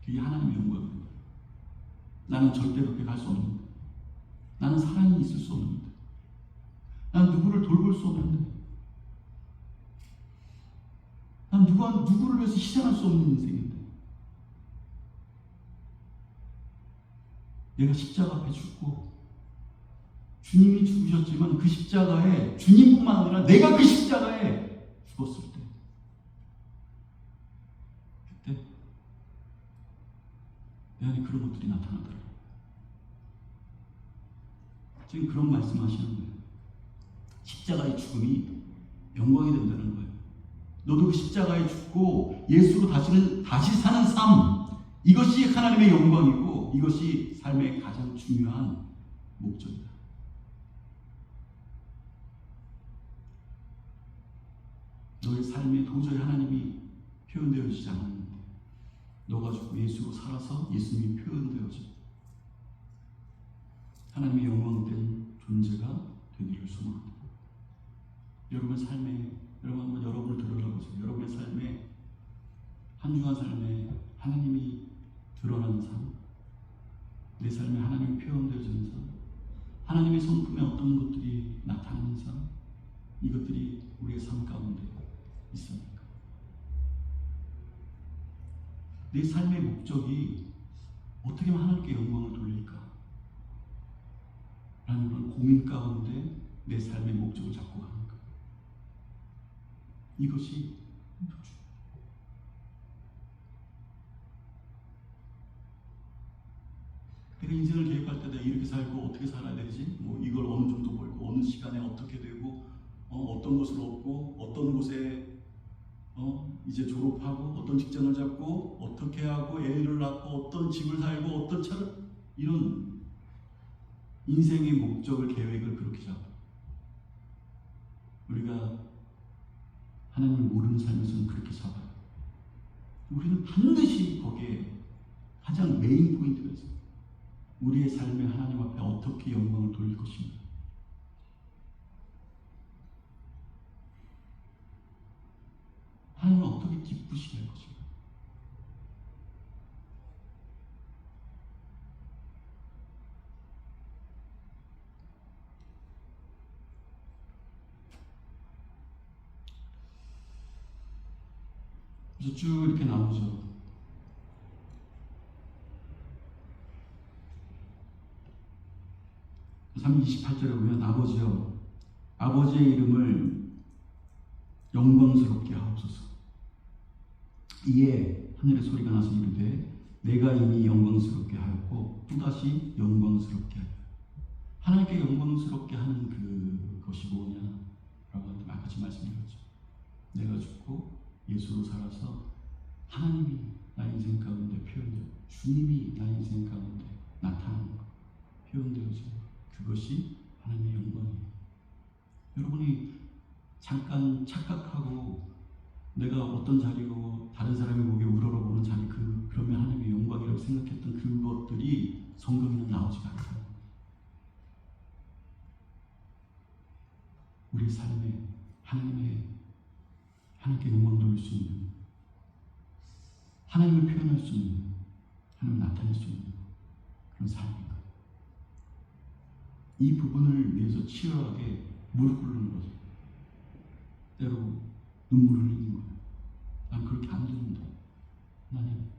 그게 하나님의 영광입니다. 나는 절대로 그렇게 갈 수 없는데, 나는 사랑이 있을 수 없는데, 난 누구를 돌볼 수 없는데, 난 누구를 위해서 희생할 수 없는 인생인데, 내가 십자가 앞에 죽고 주님이 죽으셨지만 그 십자가에 주님뿐만 아니라 내가 그 십자가에 죽었을 때 그때 내 안에 그런 것들이 나타나더라고요. 지금 그런 말씀하시는 거예요. 십자가의 죽음이 영광이 된다는 거예요. 너도 그 십자가에 죽고 예수로 다시 사는 삶, 이것이 하나님의 영광이고 이것이 삶의 가장 중요한 목적이다. 너의 삶에 도저히 하나님이 표현되어지지 않았는데 너가 죽고 예수로 살아서 예수님이 표현되어져 하나님의 영광된 존재가 되기를 소망합니다. 여러분 삶에 한번 여러분을 돌아보세요. 여러분의 삶에 한 주간 삶에 하나님이 드러나는 삶, 내 삶에 하나님이 표현되어지는 삶, 하나님의 성품에 어떤 것들이 나타나는 삶, 이것들이 우리의 삶 가운데 있습니까? 내 삶의 목적이 어떻게 하면 하나님께 영광을 돌릴까? 라는 그런 고민 가운데 내 삶의 목적을 잡고 가는 것. 이것이 내가 인생을 계획할 때 내가 이렇게 살고 어떻게 살아야 되지? 이걸 어느 정도 벌고 어느 시간에 어떻게 되고 어떤 것을 얻고 어떤 곳에 이제 졸업하고 어떤 직장을 잡고 어떻게 하고 애를 낳고 어떤 집을 살고 어떤 차를 이런 인생의 목적을 계획을 그렇게 잡아. 우리가 하나님을 모르는 삶에서는 그렇게 잡아요. 우리는 반드시 거기에 가장 메인 포인트가 있어요. 우리의 삶에 하나님 앞에 어떻게 영광을 돌릴 것인가. 하나님을 어떻게 기쁘시게 할 것인가. 그래서 쭉 이렇게 나오죠. 28절에 보면 아버지여 아버지의 이름을 영광스럽게 하옵소서. 이에 하늘의 소리가 나서 이르되 내가 이미 영광스럽게 하였고 또다시 영광스럽게 하여. 하나님께 영광스럽게 하는 그것이 뭐냐라고 하는데 아까 말씀드렸죠. 내가 죽고 예수로 살아서 하나님이 나의 인생 가운데 표현되어 주님이 나의 인생 가운데 나타나는 것, 표현되어지는 것, 그것이 하나님의 영광이에요. 여러분이 잠깐 착각하고 내가 어떤 자리고 다른 사람의 목에 우러러보는 자리 그러면 하나님의 영광이라고 생각했던 그것들이 성경에는 나오지가 않아요. 우리 삶에 하나님께 영광 돌릴 수 있는, 하나님을 표현할 수 있는, 하나님을 나타낼 수 있는 그런 삶인가. 이 부분을 위해서 치열하게 무릎 꿇는 거죠. 때로 눈물을 흘리는 거예요. 난 그렇게 안 되는데 하나님,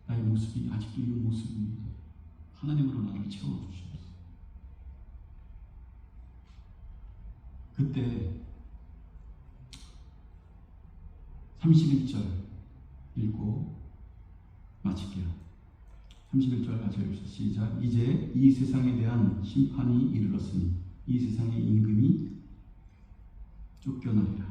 나의 모습이 아직도 이런 모습입니다. 하나님으로 나를 채워주시옵소서. 그때 31절 읽고 마칠게요. 31절 같이 읽읍시다. 시작. 이제 이 세상에 대한 심판이 이르렀으니 이 세상의 임금이 쫓겨나리라.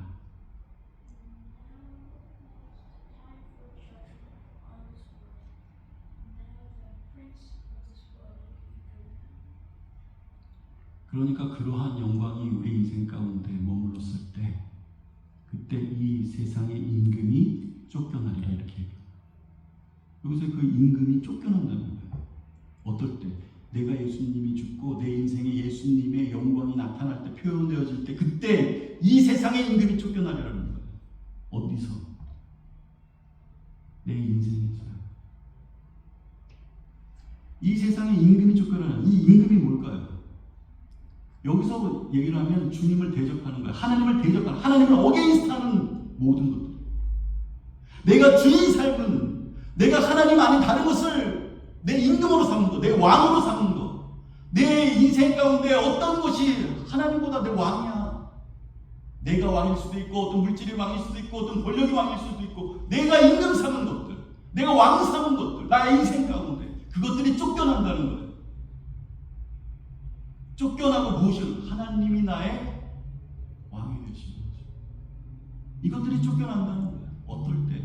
그러니까 그러한 영광이 우리 인생 가운데 머물렀을 때 그때 이 세상의 임금이 쫓겨나리라 이렇게 얘기해요. 여기서 그 임금이 쫓겨난다는 거예요. 어떨 때? 내가 예수님이 죽고 내 인생에 예수님의 영광이 나타날 때, 표현되어질 때, 그때 이 세상의 임금이 쫓겨나리라는 거예요. 어디서? 내 인생에서요. 이 세상의 임금이 쫓겨나는, 이 임금이 뭘까요? 여기서 얘기를 하면 주님을 대적하는 거예요. 하나님을 대적하는, 하나님을 어게인스트하는 모든 것들. 내가 주인 삶은, 내가 하나님 아닌 다른 것을 내 임금으로 삼는 것, 내 왕으로 삼는 것, 내 인생 가운데 어떤 것이 하나님보다 내 왕이야. 내가 왕일 수도 있고, 어떤 물질이 왕일 수도 있고, 어떤 권력이 왕일 수도 있고, 내가 임금 삼은 것들, 내가 왕 삼은 것들, 나의 인생 가운데 그것들이 쫓겨난다는 거예요. 쫓겨나고 무엇을? 하나님이 나의 왕이 되신 거죠. 이것들이 쫓겨난다는 거예요. 어떨 때?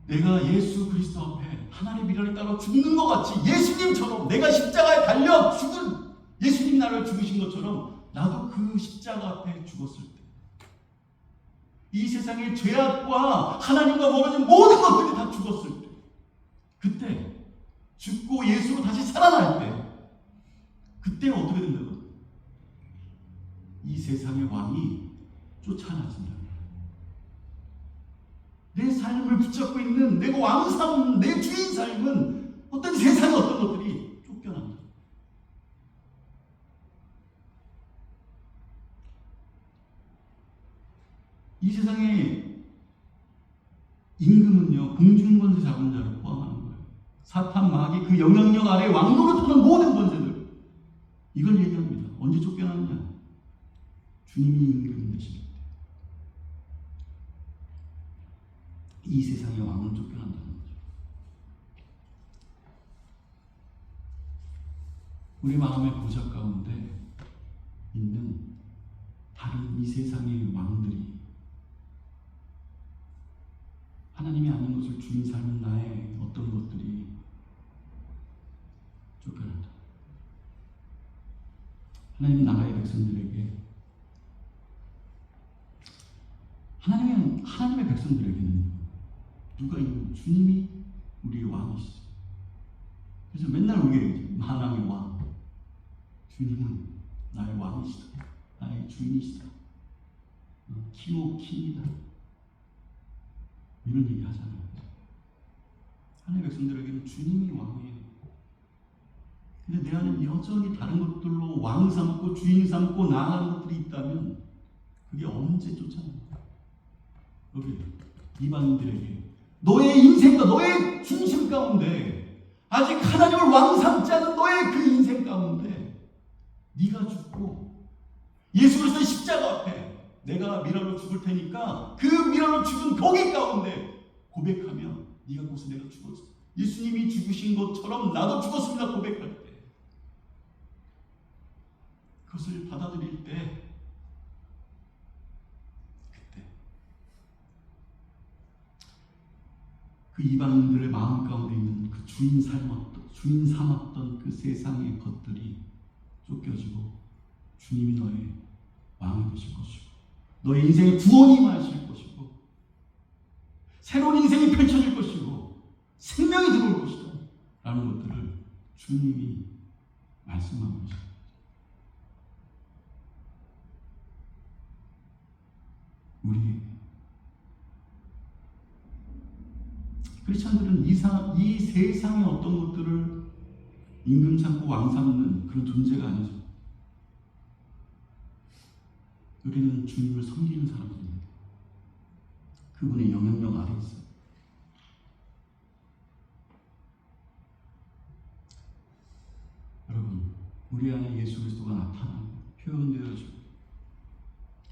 내가 예수 그리스도 앞에 하나님의 미련을 따라 죽는 것 같이 예수님처럼 내가 십자가에 달려 죽은 예수님이 나를 죽으신 것처럼 나도 그 십자가 앞에 죽었을 때, 이 세상의 죄악과 하나님과 멀어진 모든 것들이 다 죽었을 때, 그때 죽고 예수로 다시 살아날 때, 그때 어떻게 된다고? 이 세상의 왕이 쫓아나진다. 내 삶을 붙잡고 있는 내가 왕 삼은 내 주인 삶은 어떤 세상의 어떤 것들이 쫓겨납니다. 이 세상의 임금은요, 공중권세 잡은 자를 포함하는 거예요. 사탄, 마귀, 그 영향력 아래 왕노릇하는 모든 권세들, 이걸 얘기합니다. 언제 쫓겨나느냐? 주님이 임금 되실 때. 이 세상의 왕은 쫓겨난다는 거죠. 우리 마음의 보좌 가운데 있는 다른 이 세상의 왕들이 하나님이 아닌 것을 주인 삶은 나의 어떤 것들이 쫓겨난다. 하나님 나라의 백성들에게, 하나님의 백성들에게는 누가 있는? 주님이 우리의 왕이시죠. 그래서 맨날 우리가 얘기하죠. 만왕의 왕. 주님은 나의 왕이시다. 나의 주인이시다. 킹 오브 킹이다. 이런 얘기 하잖아요. 하나님의 백성들에게는 주님이 왕이에요. 근데 내 안에 여전히 다른 것들로 왕 삼고 주인 삼고 나아가는 것들이 있다면 그게 언제 쫓아납니까? 여기 이방인들에게 너의 인생과 너의 중심 가운데 아직 하나님을 왕 삼지 않은 너의 그 인생 가운데 네가 죽고 예수 그리스도의 십자가 앞에 내가 미라로 죽을 테니까 그 미라로 죽은 거기 가운데 고백하며 네가 거기서 내가 죽었어. 예수님이 죽으신 것처럼 나도 죽었습니다. 고백할 때 그것을 받아들일 때 그때 그 이방인들의 마음 가운데 있는 그 주인 삼았던 그 세상의 것들이 쫓겨지고 주님이 너의 왕이 되실 것이고 너의 인생에 구원이 임하실 것이고 새로운 인생이 펼쳐질 것이고 생명이 들어올 것이다 라는 것들을 주님이 말씀하고 계십니다. 우리에게 크리스찬들은 이 세상의 어떤 것들을 임금 삼고 왕 삼는 그런 존재가 아니죠. 우리는 주님을 섬기는 사람들입니다. 그분의 영향력 아래 있어요. 여러분, 우리 안에 예수 그리스도가 나타나고 표현되어지고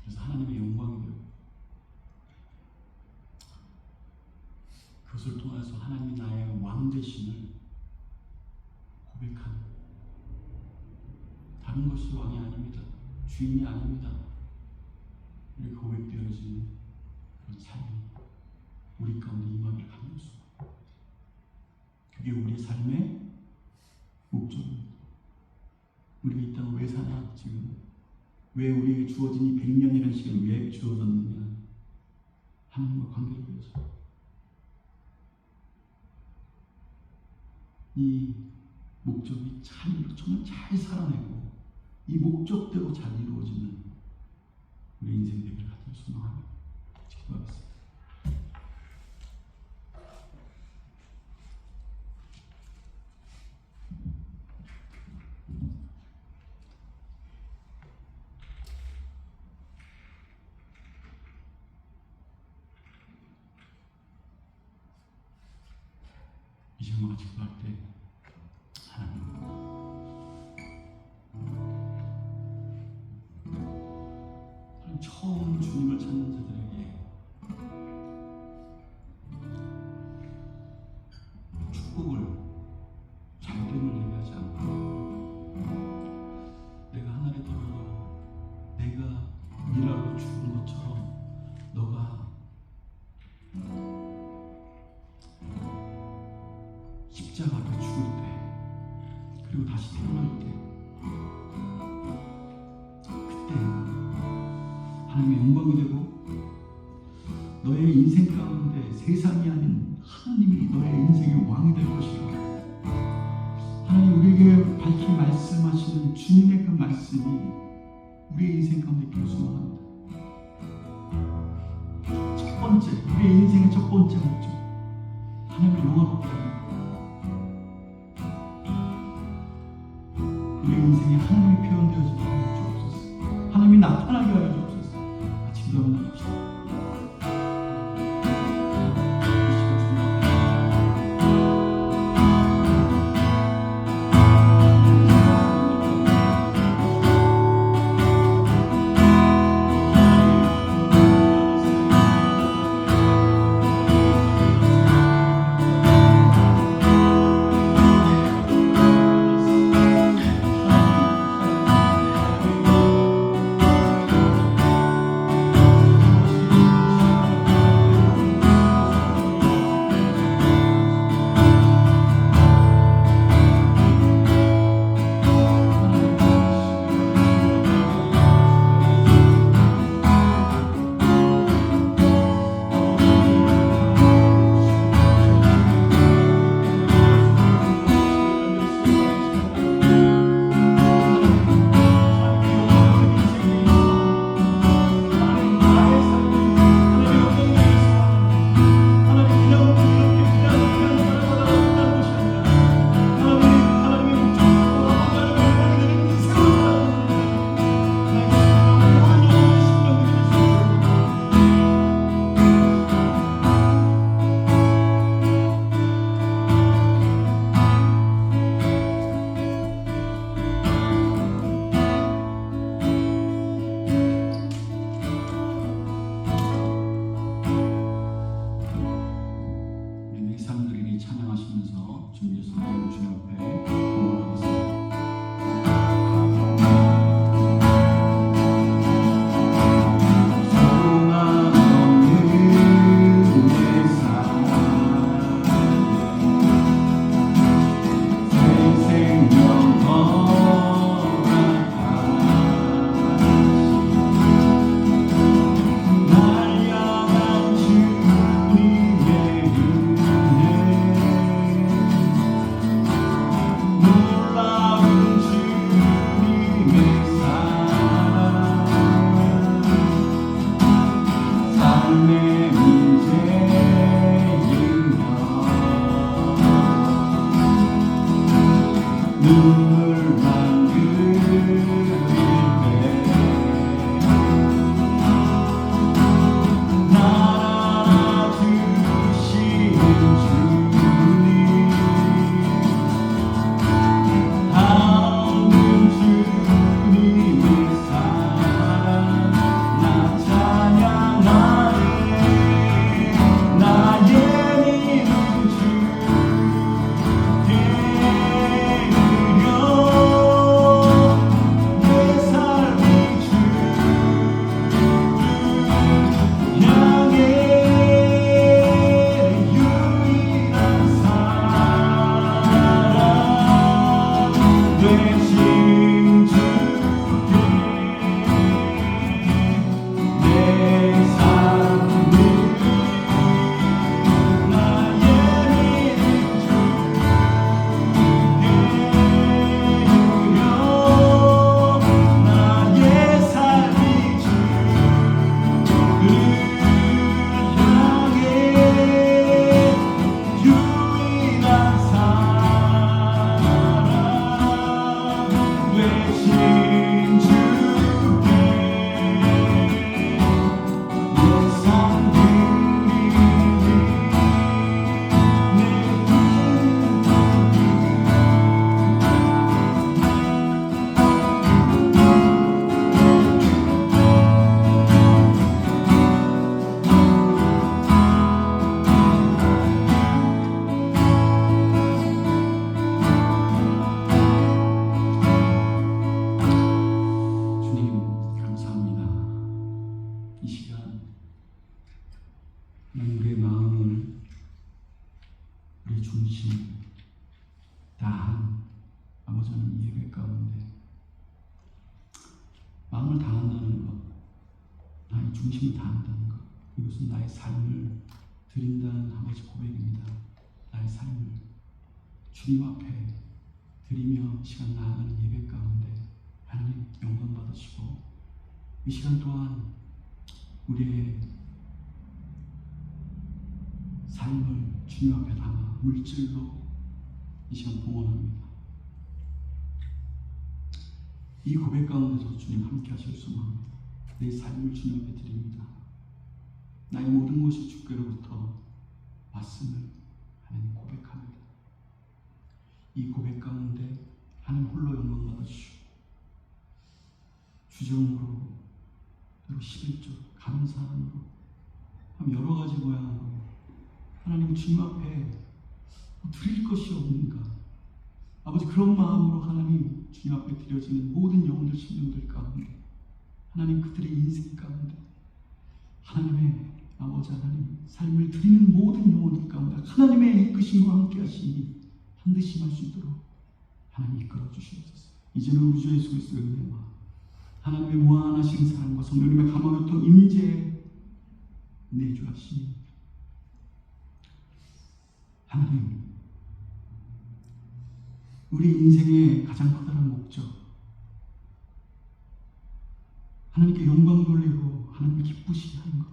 그래서 하나님의 영광이 되고 그것을 통해서 하나님이 나의 왕 되심을 고백하는 다른 것이 왕이 아닙니다. 주인이 아닙니다. 이렇게 고백되어진 그런 삶이 우리 가운데 임하기를 간구합니다. 그게 우리의 삶의 목적입니다. 우리가 이 땅을 왜 사냐? 지금 왜 우리에게 주어진 이 100년이라는 시간이 왜 주어졌느냐? 하나님과 관계를 위해서. 이 목적이 정말 잘 살아내고 이 목적대로 잘 이루어지는 우리 인생 되기를 간절히 소망합니다. 기도하겠습니다. 이 시간 같이 기도할 때 하나님 처음 주님을 찾는 자들에게 축복을 잘됨을 얘기하지 않고 내가 하늘에 떨어져 내가 미라로 죽은 것처럼 너가 십자가 앞에 죽을 때 그리고 다시 태어날 때 그때 하나님의 영광이 되고 너의 인생 가운데 세상이 아닌 하나님이 너의 인생의 왕이 될 것이라. 하나님 우리에게 밝히 말씀하시는 주님의 그 말씀이 우리의 인생 가운데 있기를 소망합니다. 첫 번째, 우리의 인생의 첫 번째 목적 하나님을 영화롭게 우리의 인생에 하나님이 표현되어지게 하여 주옵소서. 하나님이 나타나게 하여 주옵소서. 같이 기도하며 나갑시다. 눈물만 그릴 때 날 안아주신 주님 하옵는 주님의 사랑 나 찬양하네 나의 믿음 주께 드려 내 삶이 주를 향해 유일한 사랑 되신 주께 내 삶을 나의 믿음 주께 나의 삶이 주를 향해 유일한 사랑 되신 주께 내삶 드리리 주님 감사합니다. 이 시간 우리의 마음을 우리의 중심을 다한 아버지 하나님 예배 가운데 마음을 다한다는 것, 나의 중심을 다한다는 것, 이것은 나의 삶을 드린다는 아버지 고백입니다. 나의 삶을 주님 앞에 드리며 시간 나아가는 예배 가운데 하나님 영광 받으시고 이 시간 또한 우리의 삶을 주님 앞에 담아 물질로 이 시간 봉헌합니다. 이 고백 가운데서 주님 함께 하실 소망 내 삶을 주님 앞에 드립니다. 나의 모든 것이 주께로부터 왔음을 하나님 고백합니다. 이 고백 가운데 하나님 홀로 영광 받으시고 주정으로 그리고 11조 감사함으로 여러 가지 모양으로 하나님 주님 앞에 드릴 것이 없는가 아버지 그런 마음으로 하나님 주님 앞에 드려지는 모든 영혼들 심령들 가운데 하나님 그들의 인생 가운데 하나님의 아버지 하나님 삶을 드리는 모든 영혼들 가운데 하나님의 이끄심과 함께 하시니 반드시 할 수 있도록 하나님 이끌어 주시옵소서. 이제는 우리 주 예수 그리스도의 은혜와 하나님의 무한하신 사랑과 성령님의 감화교통 임재에 내주하시니 하나님 우리 인생의 가장 커다란 목적 하나님께 영광 돌리고 하나님을 기쁘시게 하는 것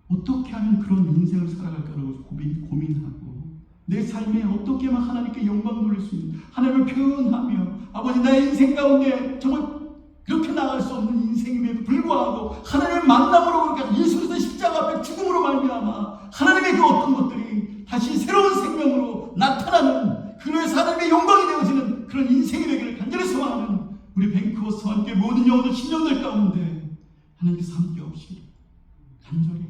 어떻게 하면 그런 인생을 살아갈까라고 고민하고 내 삶에 어떻게 하면 하나님께 영광 돌릴 수 있는 하나님을 표현하며 아버지 나의 인생 가운데 정말 그렇게 나갈 수 없는 인생임에도 불구하고 하나님의 만남으로 그러니까 예수 그리스도의 십자가 앞에 죽음으로 말미암아 하나님의 그 어떤 것들이 다시 새로운 생명으로 나타나는 그의 하나님의 영광이 되어지는 그런 인생이 되기를 간절히 소망하는 우리 뱅크호스와 함께 모든 영혼들 신령들 가운데 하나님께서 함께 없이 간절히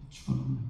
축원합니다.